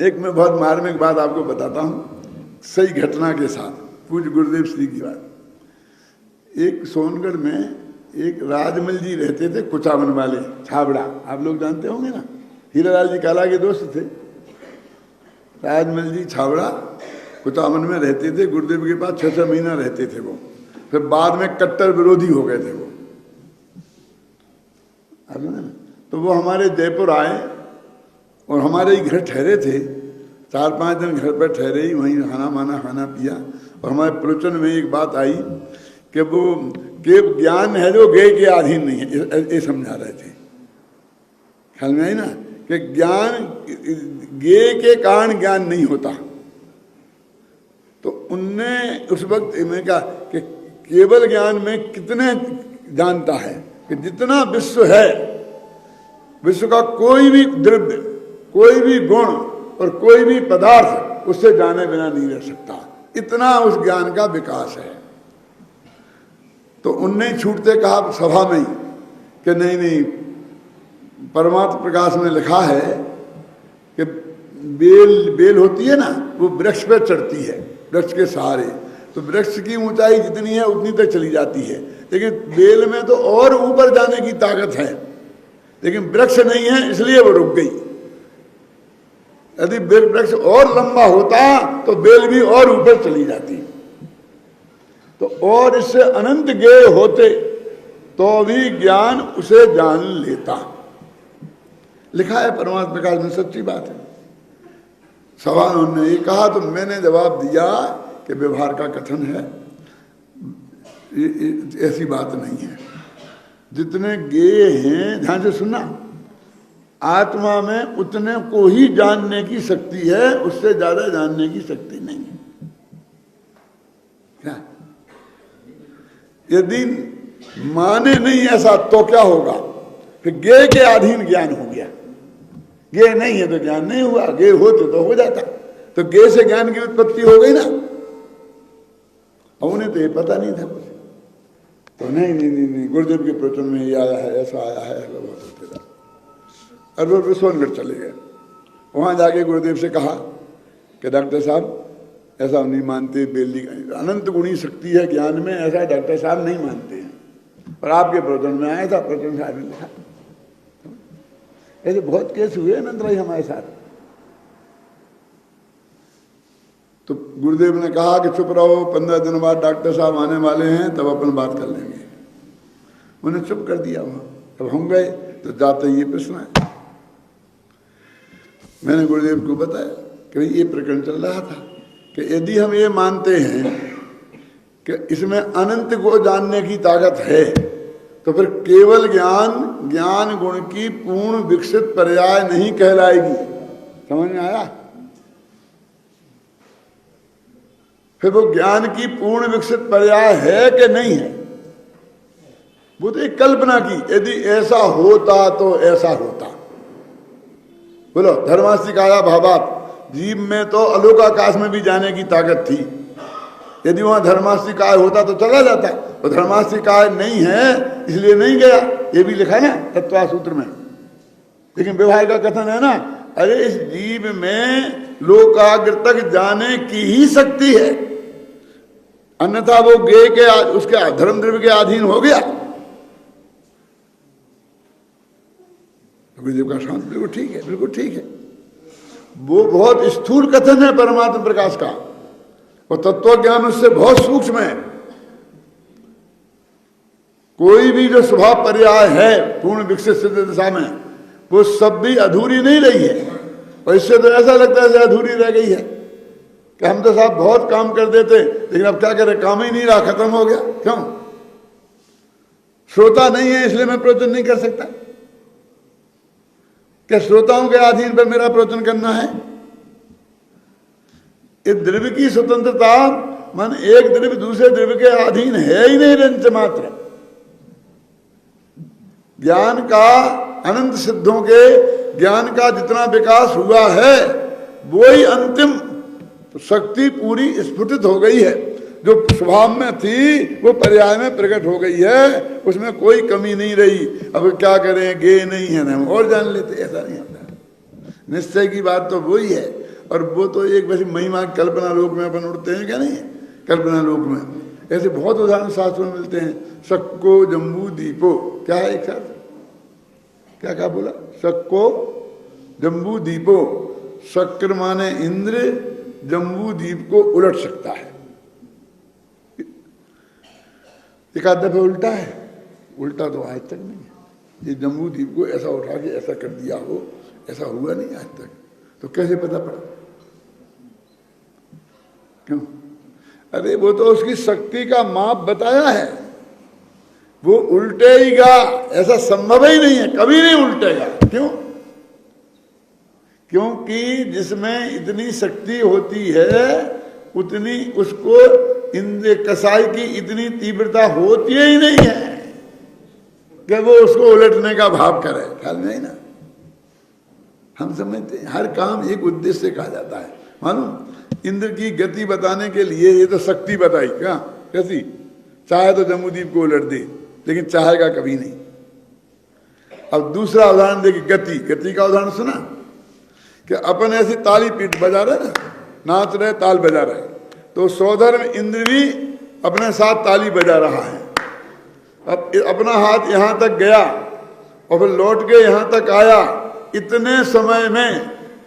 एक मैं बहुत मार्मिक बात आपको बताता हूँ, सही घटना के साथ, पूज्य गुरुदेव श्री की बात। एक सोनगढ़ में एक राजमल जी रहते थे, कुचावन वाले, छाबड़ा, आप लोग जानते होंगे ना, हीरालाल जी काला के दोस्त थे। राजमल जी छाबड़ा कुचावन में रहते थे, गुरुदेव के पास 6-6 महीना रहते थे वो। फिर बाद में कट्टर विरोधी हो गए थे वो। तो वो हमारे जयपुर आए और हमारे ही घर ठहरे थे। 4-5 दिन घर पर ठहरे ही, वहीं खाना पिया। और हमारे प्रवचन में एक बात आई कि वो के ज्ञान है जो गे के अधीन नहीं है, ये समझा रहे थे। ख्याल में आई ना कि ज्ञान गे के कारण ज्ञान नहीं होता। तो उनने उस वक्त में कहा कि केवल ज्ञान में कितने जानता है कि जितना विश्व है, विश्व का कोई भी द्रव्य, कोई भी गुण और कोई भी पदार्थ उससे जाने बिना नहीं रह सकता, इतना उस ज्ञान का विकास है। तो उनने छूटते कहा सभा में ही कि नहीं, परमात्म प्रकाश में लिखा है कि बेल होती है ना, वो वृक्ष पर चढ़ती है, वृक्ष के सहारे। तो वृक्ष की ऊंचाई जितनी है उतनी तक चली जाती है, लेकिन बेल में तो और ऊपर जाने की ताकत है, लेकिन वृक्ष नहीं है, इसलिए वो रुक गई। यदि वृक्ष और लंबा होता तो बेल भी और ऊपर चली जाती। तो और इससे अनंत गेय होते तो भी ज्ञान उसे जान लेता। लिखा है परमात्मा प्रकाश में, सच्ची बात है। सवाल उन्होंने ये कहा तो मैंने जवाब दिया कि व्यवहार का कथन है, ऐसी बात नहीं है। जितने गेय हैं, ध्यान से सुनना, आत्मा में उतने को ही जानने की शक्ति है, उससे ज्यादा जानने की शक्ति नहीं है। क्या यदि माने नहीं ऐसा तो क्या होगा? फिर गेय के अधीन ज्ञान हो गया। गेय नहीं है तो ज्ञान नहीं हुआ, गेय होते तो हो जाता। तो गेय से ज्ञान की उत्पत्ति हो गई ना। उन्हें तो ये पता नहीं था कुछ। तो नहीं, गुरुदेव के प्रवचन में ये आया है, ऐसा आया है, और वो सोनगढ़ चले गए। वहां जाके गुरुदेव से कहा कि डॉक्टर साहब ऐसा नहीं मानते, बेली अनंत गुणी शक्ति है ज्ञान में, ऐसा डॉक्टर साहब नहीं मानते हैं। और आपके प्रवचन में आया था, प्रवचन साहब ने लिखा। ऐसे बहुत केस हुए अनंत भाई हमारे साथ। तो गुरुदेव ने कहा कि चुप रहो, 15 दिन बाद डॉक्टर साहब आने वाले हैं, तब अपन बात कर लेंगे। उन्हें चुप कर दिया। वहां तब हम गए तो जाते ही ये प्रश्न है। मैंने गुरुदेव को बताया कि भाई ये प्रकरण चल रहा था कि यदि हम ये मानते हैं कि इसमें अनंत को जानने की ताकत है, तो फिर केवल ज्ञान गुण की पूर्ण विकसित पर्याय नहीं कहलाएगी। समझ में आया? फिर वो ज्ञान की पूर्ण विकसित पर्याय है कि नहीं है? वो तो एक कल्पना की, यदि ऐसा होता तो ऐसा होता। बोलो, धर्मास्तिकाया भावात, जीव में तो अलोकाकाश में भी जाने की ताकत थी। यदि वहां धर्मास्तिकाय होता तो चला जाता, तो धर्मास्तिकाय नहीं है इसलिए नहीं गया। ये भी लिखा ना तत्वा सूत्र में। लेकिन व्यवहार का कथन है ना, अरे इस जीव में लोकाग्र तक जाने की ही शक्ति है, अन्यथा वो गेय के उसके धर्म द्रव्य के अधीन हो गया। गुरुदेव का शांत बिल्कुल ठीक है, बिल्कुल ठीक है। वो बहुत स्थूल कथन है परमात्मा प्रकाश का, और तत्व ज्ञान उससे बहुत सूक्ष्म है। कोई भी जो स्वभाव पर्याय है पूर्ण विकसित सिद्ध दशा में, वो सब भी अधूरी नहीं रही है। और इससे तो ऐसा लगता है जैसे अधूरी रह गई है कि हम तो साहब बहुत काम कर देते, लेकिन अब क्या करें, काम ही नहीं रहा, खत्म हो गया। क्यों? श्रोता नहीं है इसलिए मैं प्रवचन नहीं कर सकता। क्या श्रोताओं के अधीन पर मेरा प्रवचन करना है? इस द्रव्य की स्वतंत्रता, मन एक द्रव्य दूसरे द्रव्य के अधीन है ही नहीं रंच मात्र। ज्ञान का, अनंत सिद्धों के ज्ञान का जितना विकास हुआ है, वो ही अंतिम शक्ति पूरी स्फुटित हो गई है। जो स्वभाव में थी वो पर्याय में प्रकट हो गई है, उसमें कोई कमी नहीं रही। अब क्या करें, गे नहीं है ना, और जान लेते, ऐसा नहीं होता। निश्चय की बात तो वही है। और वो तो एक वैसे महिमा कल्पना लोक में अपन उड़ते हैं क्या नहीं, कल्पना लोक में ऐसे बहुत उदाहरण शास्त्रों में मिलते हैं। सक्को जम्बू दीपो, क्या है एक साथ, क्या क्या बोला, सक्को जम्बू दीपो, शक्र माने इंद्र, जम्बू दीप को उलट सकता है। एक आध दफे उल्टा है, उल्टा तो आज तक नहीं है। ये जम्बू दीप को ऐसा उठा के ऐसा कर दिया हो, ऐसा हुआ नहीं आज तक, तो कैसे पता पड़ा, क्यों? अरे वो तो उसकी शक्ति का माप बताया है, वो उल्टेगा ऐसा संभव ही नहीं है, कभी नहीं उल्टेगा। क्यों? क्योंकि जिसमें इतनी शक्ति होती है उतनी उसको इंद्र कसाई की इतनी तीव्रता होती ही नहीं है कि वो उसको उलटने का भाव करे। ख्याल नहीं ना, हम समझते हैं हर काम एक उद्देश्य से कहा जाता है। मालूम, इंद्र की गति बताने के लिए ये तो शक्ति बताई, क्या कैसी, चाहे तो जम्बूदीप को उलट दे, लेकिन चाहेगा कभी नहीं। अब दूसरा उदाहरण देखिए, गति, गति का उदाहरण सुना कि अपन ऐसी ताली पीट बजा रहे ना, नाच रहे, ताल बजा रहे, तो सौधर्म इंद्र भी अपने साथ ताली बजा रहा है। अब अपना हाथ यहां तक गया और फिर लौट के यहां तक आया, इतने समय में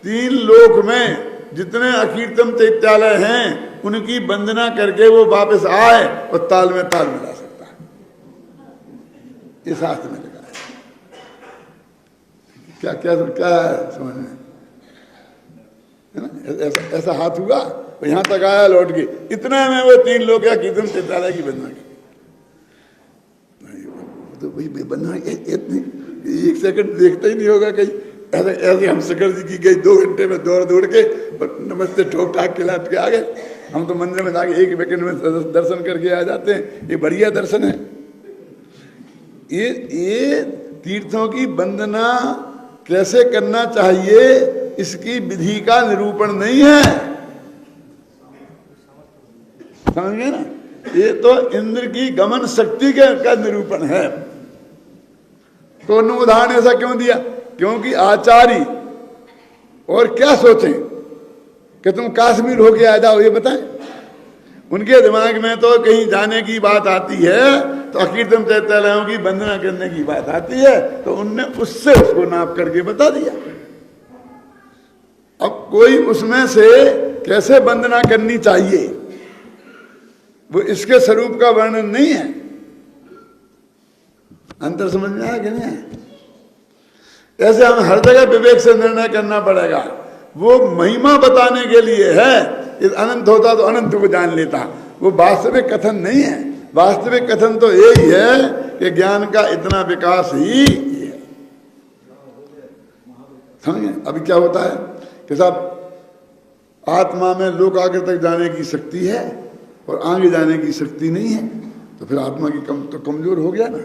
3 लोक में जितने अकीर्तम चैत्यालय हैं उनकी वंदना करके वो वापस आए और ताल में ताल मिला सकता है। इस हाथ में लगा है, क्या क्या क्या समझ में है ना, ऐसा हाथ हुआ और यहां तक आया, लौट के, इतने में वो 3 लोग या कीर्तन चैत्यालय की वंदना की। तो भाई बनना इतनी 1 सेकंड देखता ही नहीं होगा कहीं, ऐसे हम शंकर जी की गई 2 घंटे में दौड़ दौड़ के नमस्ते ठोक ठाक के लाट के आ गए। हम तो मंदिर में जाके 1 सेकंड में दर्शन करके आ जाते हैं, ये बढ़िया दर्शन है। ये तीर्थों की वंदना कैसे करना चाहिए इसकी विधि का निरूपण नहीं है, समझ गए ना, ये तो इंद्र की गमन शक्ति का निरूपण है। तो उदाहरण ऐसा क्यों दिया, क्योंकि आचार्य और क्या सोचें कि तुम काश्मीर होके आ जाओ, ये बताएं। उनके दिमाग में तो कहीं जाने की बात आती है तो अकीर्तन चैत्यालयों की वंदना करने की बात आती है, तो उनने उससे उसको नाप करके बता दिया। अब कोई उसमें से कैसे वंदना करनी चाहिए वो इसके स्वरूप का वर्णन नहीं है। अंतर समझ में आया कि नहीं है? ऐसे हम हर जगह विवेक से निर्णय करना पड़ेगा। वो महिमा बताने के लिए है, यदि अनंत होता तो अनंत को जान लेता, वो वास्तविक कथन नहीं है। वास्तविक कथन तो यही है कि ज्ञान का इतना विकास ही है। समझे? अभी क्या होता है कि साहब आत्मा में लोकाग्र तक जाने की शक्ति है और आगे जाने की शक्ति नहीं है, तो फिर आत्मा की तो कमजोर हो गया ना।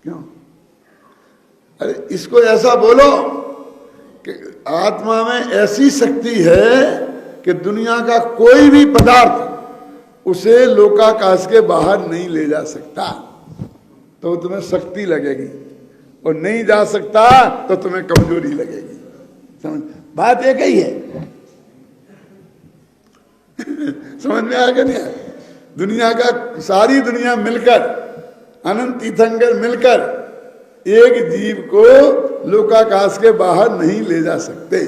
क्यों? अरे इसको ऐसा बोलो कि आत्मा में ऐसी शक्ति है कि दुनिया का कोई भी पदार्थ उसे लोकाकाश के बाहर नहीं ले जा सकता, तो तुम्हें शक्ति लगेगी, और नहीं जा सकता तो तुम्हें कमजोरी लगेगी। समझ, बात एक ही है। समझ में आया नहीं? दुनिया का सारी दुनिया मिलकर, अनंत तीर्थंकर मिलकर एक जीव को लोकाकाश के बाहर नहीं ले जा सकते।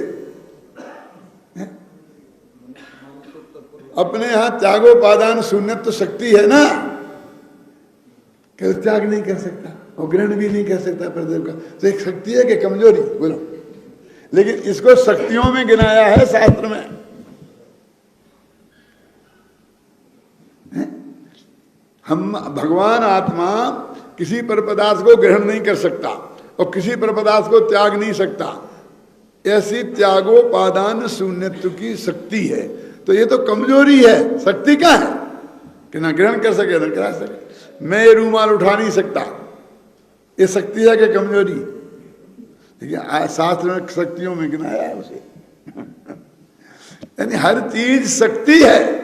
अपने यहां त्यागोपादान शून्यत्व शक्ति है ना, कि त्याग नहीं कर सकता और ग्रहण भी नहीं कर सकता परदेव का, तो एक शक्ति है कि कमजोरी बोलो। लेकिन इसको शक्तियों में गिनाया है शास्त्र में। हम भगवान आत्मा किसी पर पदार्थ को ग्रहण नहीं कर सकता और किसी पर पदार्थ को त्याग नहीं सकता, ऐसी त्यागोपादान शून्यत्व की शक्ति है। तो ये तो कमजोरी है, शक्ति क्या है कि ना ग्रहण कर सके ना करा सके। मैं ये रूमाल उठा नहीं सकता, ये शक्ति है कि कमजोरी? देखिए शास्त्र में शक्तियों में गिनाया है उसे। यानी हर चीज शक्ति है।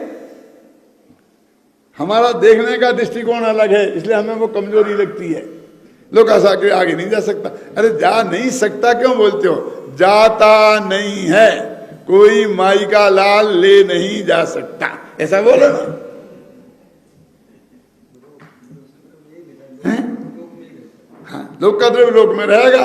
हमारा देखने का दृष्टिकोण अलग है, इसलिए हमें वो कमजोरी लगती है। लोग आशा के आगे नहीं जा सकता। अरे जा नहीं सकता क्यों बोलते हो? जाता नहीं है, कोई माई का लाल ले नहीं जा सकता, ऐसा बोलो ना। हाँ, लोक का द्रव्य लोक में रहेगा,